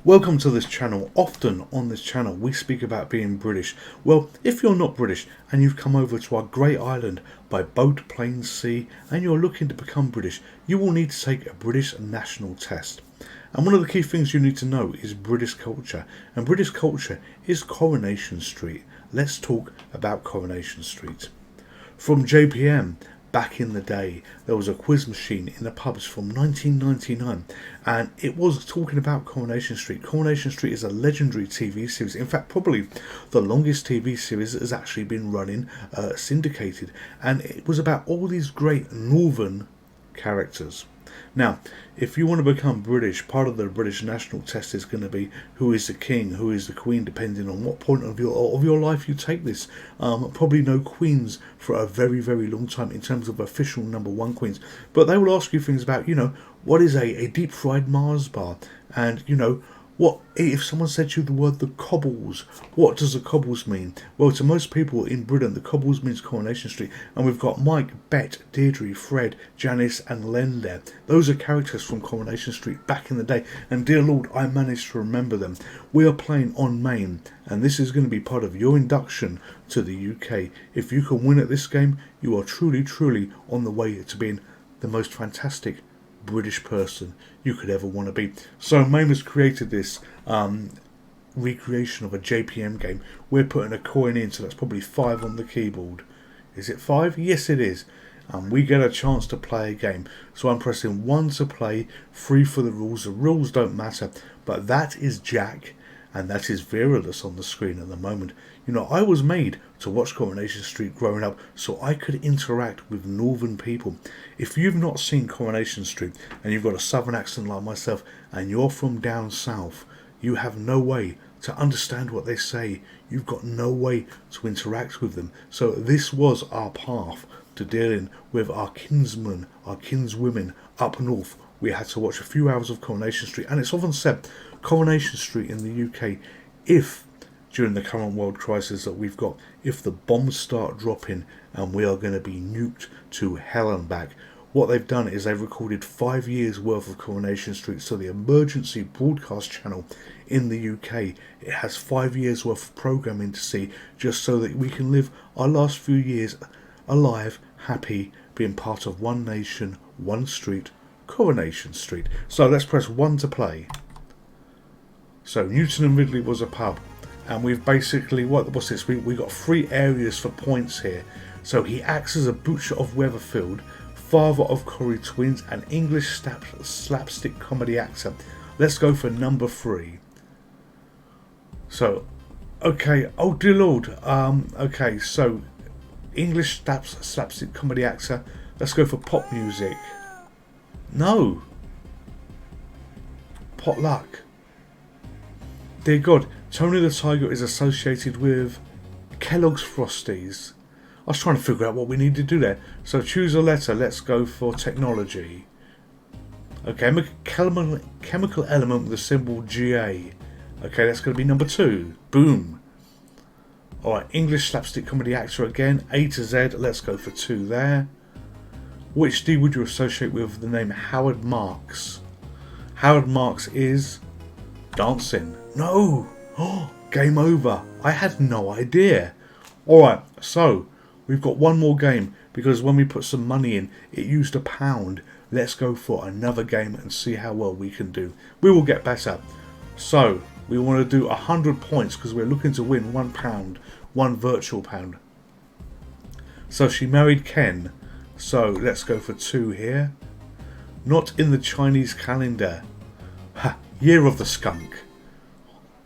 Welcome to this channel. Often on this channel we speak about being British. Well, if you're not British and you've come over to our great island by boat, plane, sea and you're looking to become British, you will need to take a British national test. And one of the key things you need to know is British culture. And British culture is Coronation Street. Let's talk about Coronation Street. From JPM, back in the day, there was a quiz machine in the pubs from 1999 and it was talking about Coronation Street. Coronation Street is a legendary TV series. In fact, probably the longest TV series that has actually been running syndicated, and it was about all these great northern characters. Now, if you want to become British, part of the British national test is going to be who is the king, who is the queen, depending on what point of your life you take this. Probably no queens for a very, very long time in terms of official #1 queens. But they will ask you things about, what is a deep fried Mars bar? And, what if someone said to you the word the cobbles? What does the cobbles mean? Well, to most people in Britain, the cobbles means Coronation Street, and we've got Mike, Bet, Deirdre, Fred, Janice, and Len there. Those are characters from Coronation Street back in the day, and dear Lord, I managed to remember them. We are playing on Mame, and this is going to be part of your induction to the UK. If you can win at this game, you are truly, truly on the way to being the most fantastic British person you could ever want to be. So Mame has created this recreation of a JPM game. We're putting a coin in, so that's probably 5 on the keyboard. Is it 5? Yes, it is. And we get a chance to play a game. So I'm pressing 1 to play, 3 for the rules. The rules don't matter, but that is Jack, and that is Virulus on the screen at the moment. I was made to watch Coronation Street growing up so I could interact with northern people. If you've not seen Coronation Street and you've got a southern accent like myself and you're from down south, you have no way to understand what they say. You've got no way to interact with them. So this was our path to dealing with our kinsmen, our kinswomen up north. We had to watch a few hours of Coronation Street, and it's often said Coronation Street in the UK, if during the current world crisis that we've got, if the bombs start dropping and we are going to be nuked to hell and back, what they've done is they've recorded 5 years worth of Coronation Street. So the emergency broadcast channel in the UK, it has 5 years worth of programming to see, just so that we can live our last few years alive, happy, being part of one nation, one street, Coronation Street. So let's press 1 to play. So Newton and Ridley was a pub, and we've basically, what's this? We got 3 areas for points here. So he acts as a butcher of Weatherfield, father of Corrie twins, and English slapstick comedy actor. Let's go for number 3. So, okay, oh dear Lord. Okay, so English slapstick comedy actor. Let's go for pop music. No. Potluck. Dear God, Tony the Tiger is associated with Kellogg's Frosties. I was trying to figure out what we need to do there. So choose a letter. Let's go for technology. Okay, chemical element with the symbol GA. Okay, that's going to be number 2. Boom. Alright, English slapstick comedy actor again. A to Z. Let's go for 2 there. Which D would you associate with the name Howard Marks? Howard Marks is dancing. No! Oh, game over. I had no idea. Alright, so we've got one more game, because when we put some money in, it used £1. Let's go for another game and see how well we can do. We will get better. So we want to do 100 points because we're looking to win £1, 1 virtual pound. So she married Ken. So let's go for 2 here. Not in the Chinese calendar. Ha, year of the skunk.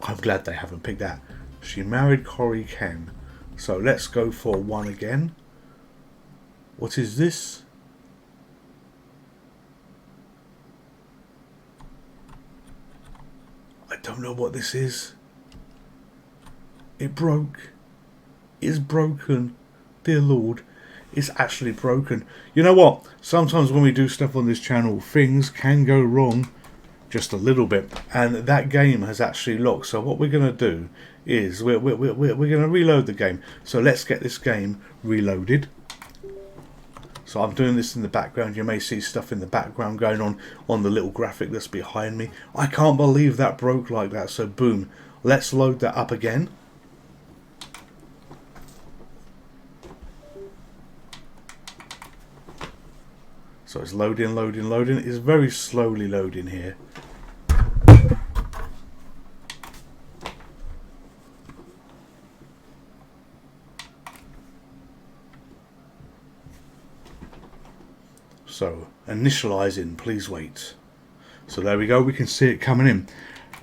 I'm glad they haven't picked that. She married Corrie Ken. So let's go for 1 again. What is this? I don't know what this is. It broke. It's broken. Dear Lord, it's actually broken. You know what? Sometimes when we do stuff on this channel, things can go wrong. Just a little bit, and that game has actually locked. So what we're going to do is we're going to reload the game. So let's get this game reloaded. So I'm doing this in the background. You may see stuff in the background going on the little graphic that's behind me. I can't believe that broke like that. So boom, let's load that up again. So it's loading. It's very slowly loading here. So, initializing, please wait. So there we go, we can see it coming in.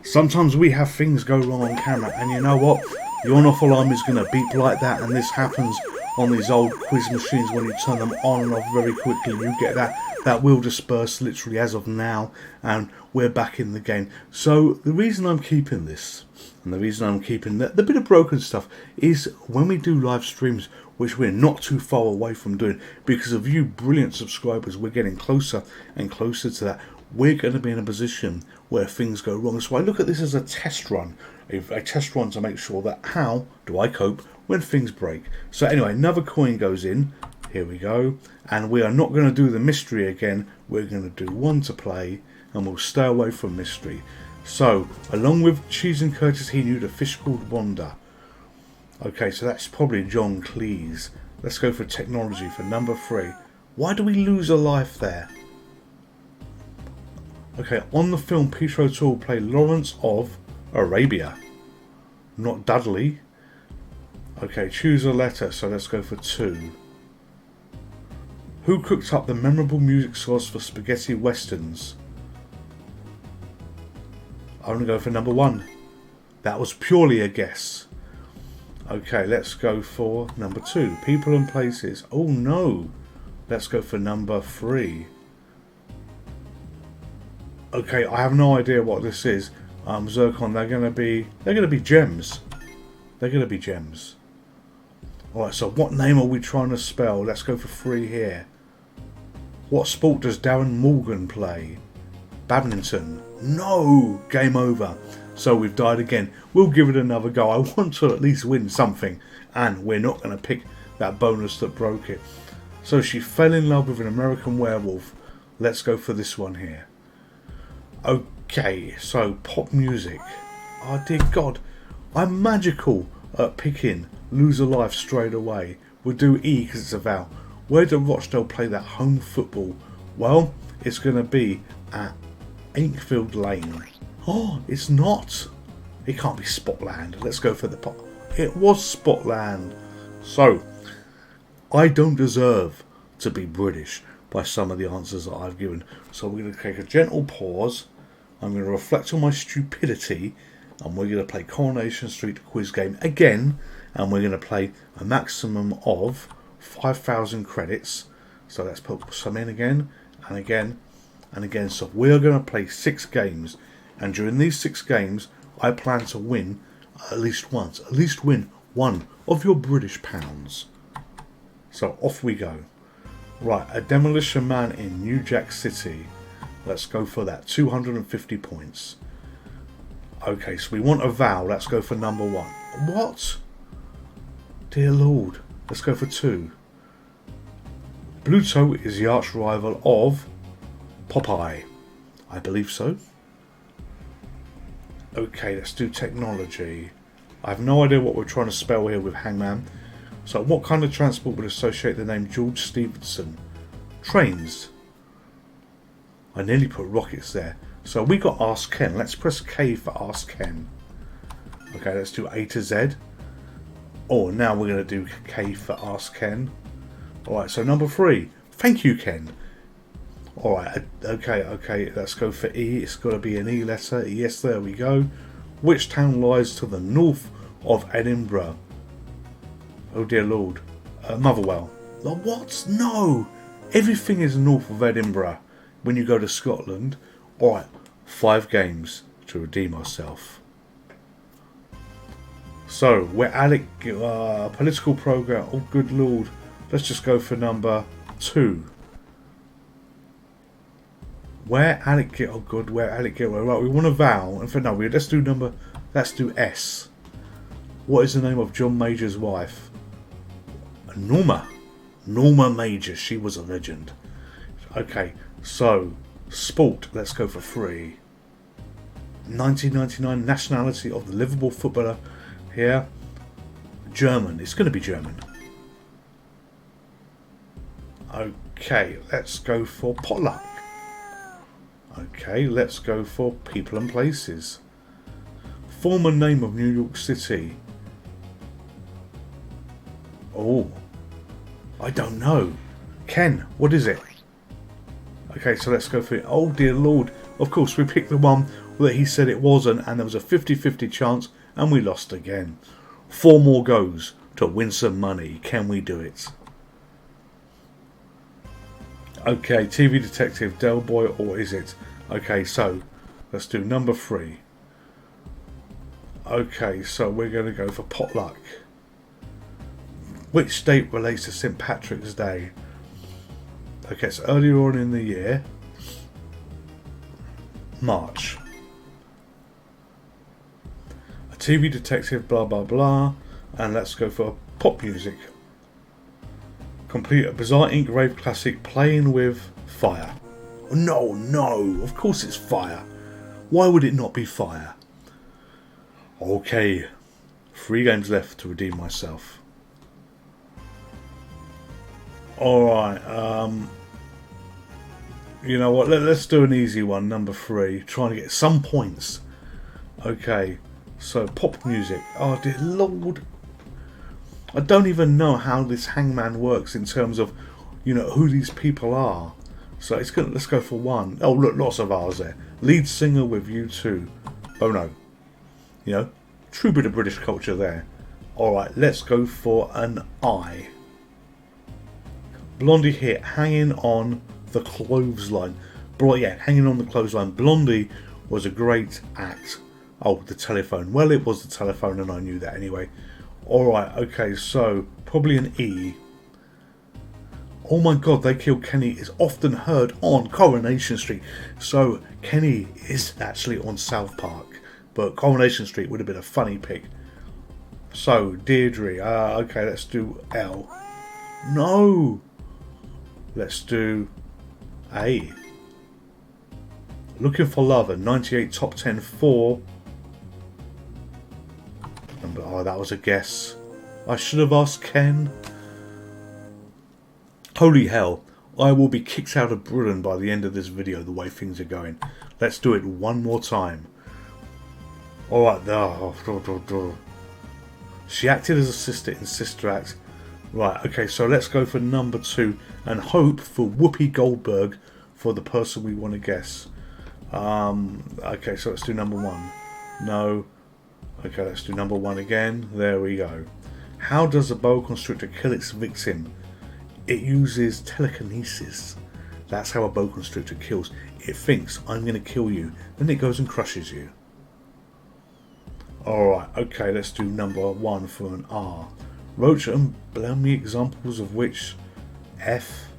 Sometimes we have things go wrong on camera, and you know what? The on-off alarm is going to beep like that, and this happens on these old quiz machines when you turn them on and off very quickly. You get that will disperse literally as of now, and we're back in the game. So the reason I'm keeping this, and the reason I'm keeping the bit of broken stuff, is when we do live streams, which we're not too far away from doing, because of you brilliant subscribers, we're getting closer and closer to that. We're going to be in a position where things go wrong. So I look at this as a test run, a test run to make sure that how do I cope when things break. So anyway, another coin goes in. Here we go. And we are not going to do the mystery again. We're going to do one to play, and we'll stay away from mystery. So, along with Cheese and Curtis, he knew the fish called Wanda. Okay, so that's probably John Cleese. Let's go for technology for number 3. Why do we lose a life there? Okay, on the film, Peter O'Toole played Lawrence of Arabia, not Dudley. Okay, choose a letter, so let's go for 2. Who cooked up the memorable music scores for spaghetti westerns? I'm going to go for number 1. That was purely a guess. Okay, let's go for number 2. People and places. Oh no. Let's go for number 3. Okay, I have no idea what this is. Zircon, they're gonna be gems. They're gonna be gems. Alright, so what name are we trying to spell? Let's go for 3 here. What sport does Darren Morgan play? Badminton. No! Game over. So we've died again. We'll give it another go. I want to at least win something, and we're not going to pick that bonus that broke it. So she fell in love with an American werewolf. Let's go for this one here. Okay, so pop music. Oh dear God, I'm magical at picking lose a life straight away. We'll do E because it's a vowel. Where do Rochdale play that home football? Well, it's going to be at Inkfield Lane. Oh, it's not. It can't be Spotland. Let's go for the pop. It was Spotland. So, I don't deserve to be British by some of the answers that I've given. So we're going to take a gentle pause. I'm going to reflect on my stupidity, and we're going to play Coronation Street quiz game again, and we're going to play a maximum of 5,000 credits. So let's put some in again, and again, and again. So we're going to play 6 games. And during these 6 games, I plan to win at least once. At least win one of your British pounds. So off we go. Right, a demolition man in New Jack City. Let's go for that. 250 points. Okay, so we want a vowel. Let's go for number 1. What? Dear Lord. Let's go for 2. Pluto is the arch rival of Popeye. I believe so. Okay, let's do technology. I have no idea what we're trying to spell here with Hangman. So what kind of transport would associate the name George Stephenson? Trains. I nearly put rockets there. So we got Ask Ken. Let's press K for Ask Ken. Okay, let's do A to Z. Oh, now we're going to do K for Ask Ken. Alright, so number 3. Thank you, Ken. Alright, okay, let's go for E. It's got to be an E letter. Yes, there we go. Which town lies to the north of Edinburgh? Oh dear Lord. Motherwell. What? No! Everything is north of Edinburgh when you go to Scotland. Alright, 5 games to redeem ourselves. So, we're Alec, political program. Oh good Lord. Let's just go for number 2. Where Alec get? Oh god, where Alec get? Right, we want a vowel, and for no, let's do S. What is the name of John Major's wife? Norma. Norma Major, she was a legend. Okay, so sport, let's go for 3. 1999, nationality of the Liverpool footballer here. German, it's going to be German. Okay, let's go for potluck. Okay, let's go for people and places. Former name of New York City. Oh, I don't know. Ken, what is it? Okay, so let's go for it. Oh dear Lord. Of course, we picked the one that he said it wasn't, and there was a 50-50 chance, and we lost again. 4 more goes to win some money. Can we do it? Okay, TV detective, Del Boy, or is it? Okay, so let's do number 3. Okay, so we're going to go for potluck. Which date relates to St. Patrick's Day? Okay, it's earlier on in the year. March. A TV detective, blah blah blah. And let's go for pop music. Complete a bizarre engraved classic, playing with fire. No, of course it's fire. Why would it not be fire? Okay, 3 games left to redeem myself. Alright, you know what, let's do an easy one, number 3, trying to get some points. Okay, so pop music. Oh dear Lord. I don't even know how this hangman works in terms of, you know, who these people are. So it's gonna, let's go for 1. Oh look, lots of R's there. Lead singer with U2. Bono. You know, true bit of British culture there. Alright, let's go for an I. Blondie hit Hanging on the Clothesline. Hanging on the Clothesline. Blondie was a great act. Oh, the telephone. Well, it was the telephone, and I knew that anyway. Alright, okay, so probably an E. Oh my god, They Killed Kenny is often heard on Coronation Street. So Kenny is actually on South Park, but Coronation Street would have been a funny pick. So Deirdre. Okay, let's do L. No. Let's do A. Looking for Love, a 98 top 10 for. Oh, that was a guess. I should have asked Ken. Holy hell, I will be kicked out of Britain by the end of this video the way things are going. Let's do it one more time. Alright, she acted as a sister in Sister Act. Right, okay, so let's go for number 2 and hope for Whoopi Goldberg for the person we want to guess. Okay, so let's do number 1. No. Okay, let's do number 1 again. There we go. How does a boa constrictor kill its victim? It uses telekinesis. That's how a boa constrictor kills. It thinks, I'm going to kill you. Then it goes and crushes you. Alright, okay, let's do number 1 for an R. Roach and Blummy, examples of which? F.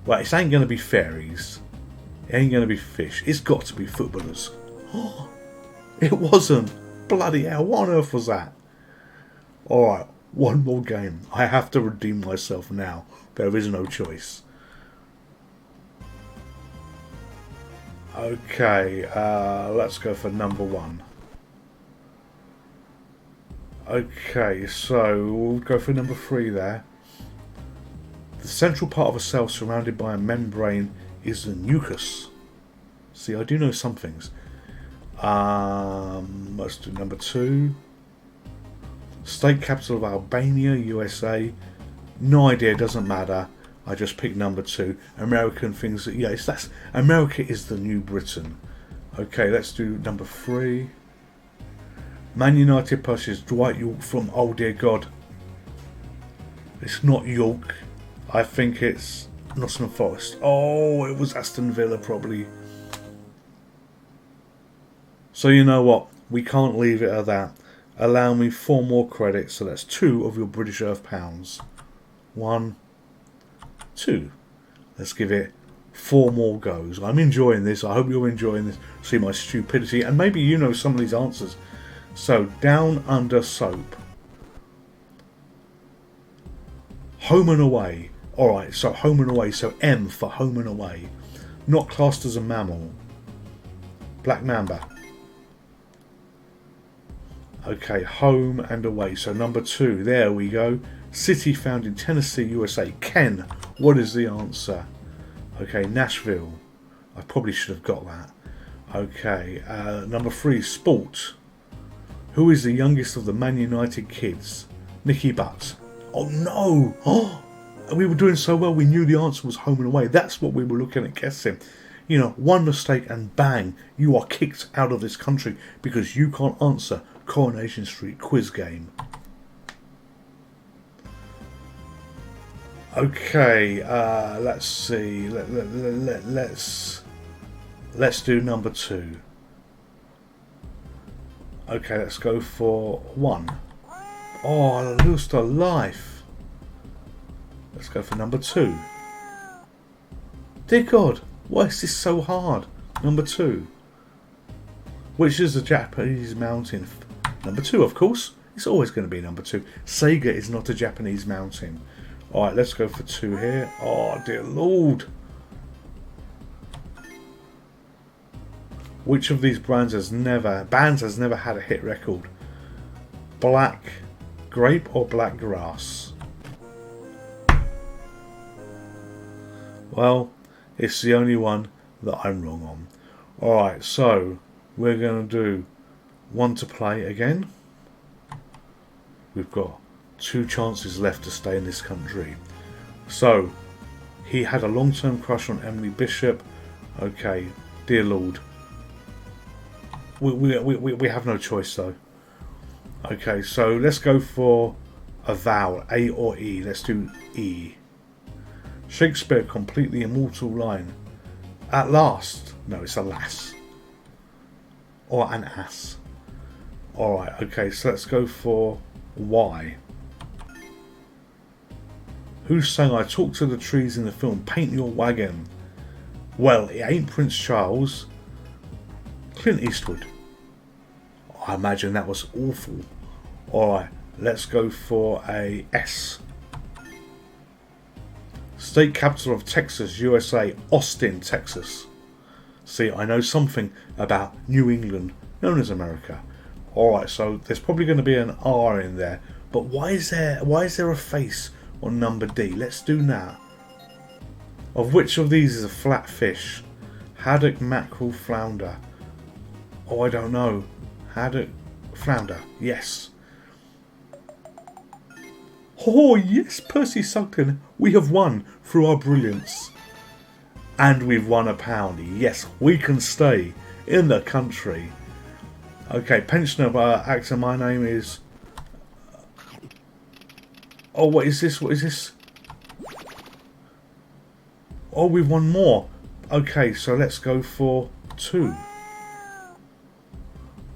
Well, it ain't going to be fairies. It ain't going to be fish. It's got to be footballers. It wasn't. Bloody hell, what on earth was that? Alright, one more game. I have to redeem myself now. There is no choice. Okay, let's go for number 1. Okay, so we'll go for number 3 there. The central part of a cell surrounded by a membrane is the nucleus. See, I do know some things. Let's do number 2. State capital of Albania, USA. No idea, doesn't matter. I just picked number 2. American things. Yes, that's America is the new Britain. Okay, let's do number 3. Man United purchased Dwight York from, oh dear God. It's not York. I think it's Nottingham Forest. Oh, it was Aston Villa probably. So you know what? We can't leave it at that. Allow me 4 more credits. So that's 2 of your British Earth pounds. 1, 2. Let's give it 4 more goes. I'm enjoying this. I hope you're enjoying this. See my stupidity. And maybe you know some of these answers. So, Down Under Soap. Home and away. Alright, so home and away. So M for home and away. Not classed as a mammal. Black mamba. Okay, home and away. So number 2. There we go. City found in Tennessee, USA. Ken, what is the answer? Okay, Nashville. I probably should have got that. Okay, number 3. Sport. Who is the youngest of the Man United kids? Nicky Butt. Oh no! Oh, we were doing so well, we knew the answer was home and away. That's what we were looking at guessing. You know, one mistake and bang, you are kicked out of this country because you can't answer Coronation Street quiz game. Okay, let's see. Let's do number 2. Okay, let's go for 1. Oh, I lost a life. Let's go for number 2. Dear God, why is this so hard? Number 2. Which is the Japanese mountain? Number 2, of course. It's always going to be number 2. Sega is not a Japanese mountain. Alright, let's go for 2 here. Oh, dear Lord. Which of these bands has never had a hit record? Black grape or black grass? Well, it's the only one that I'm wrong on. Alright, so we're going to do 1 to play again. We've got 2 chances left to stay in this country. So, he had a long-term crush on Emily Bishop. Okay, dear Lord. We have no choice though. Okay, so let's go for a vowel, A or E. Let's do E. Shakespeare complete the immortal line. At last. No, it's alas. Or an ass. Alright, okay, so let's go for Y. Who sang I Talk to the Trees in the film Paint Your Wagon? Well, it ain't Prince Charles. Clint Eastwood. I imagine that was awful. Alright, let's go for a S. State capital of Texas, USA, Austin, Texas. See, I know something about New England, known as America. Alright, so there's probably going to be an R in there. But why is there a face on number D? Let's do that. Of which of these is a flat fish? Haddock, mackerel, flounder. Oh, I don't know. Haddock, flounder. Yes. Oh, yes, Percy Sugden. We have won through our brilliance. And we've won £1. Yes, we can stay in the country. Okay, pensioner actor, my name is... Oh, what is this? What is this? Oh, we've won more. Okay, so let's go for 2.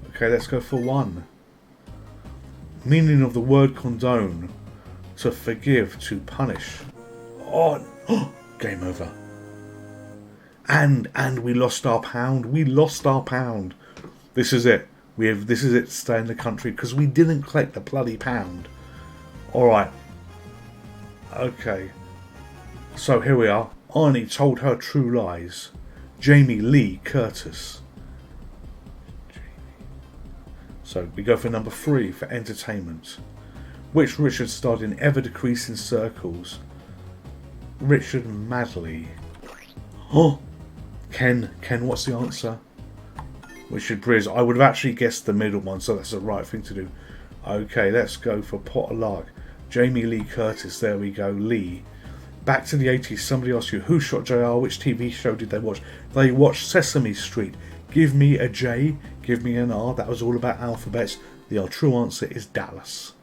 Okay, let's go for 1. Meaning of the word condone. To forgive, to punish. Oh, game over. And we lost our pound. We lost our pound. This is it. This is it to stay in the country because we didn't collect the bloody pound. Alright. Okay. So here we are. Arnie told her true lies. Jamie Lee Curtis. So we go for number 3 for entertainment. Which Richard starred in Ever Decreasing Circles? Richard Madley. Oh! Ken, what's the answer? Richard Briz. I would have actually guessed the middle one, so that's the right thing to do. Okay, let's go for Potterlark. Jamie Lee Curtis, there we go, Lee. Back to the 80s, somebody asked you, who shot JR? Which TV show did they watch? They watched Sesame Street. Give me a J, give me an R. That was all about alphabets. The true answer is Dallas.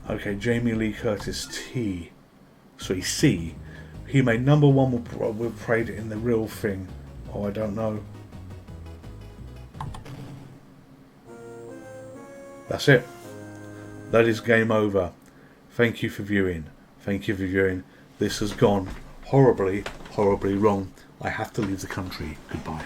Okay, Jamie Lee Curtis, T. Sorry, C. He made number 1 with Prayed in the Real Thing. Oh, I don't know. That's it. That is game over. Thank you for viewing. Thank you for viewing. This has gone horribly, horribly wrong. I have to leave the country. Goodbye.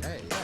Hey.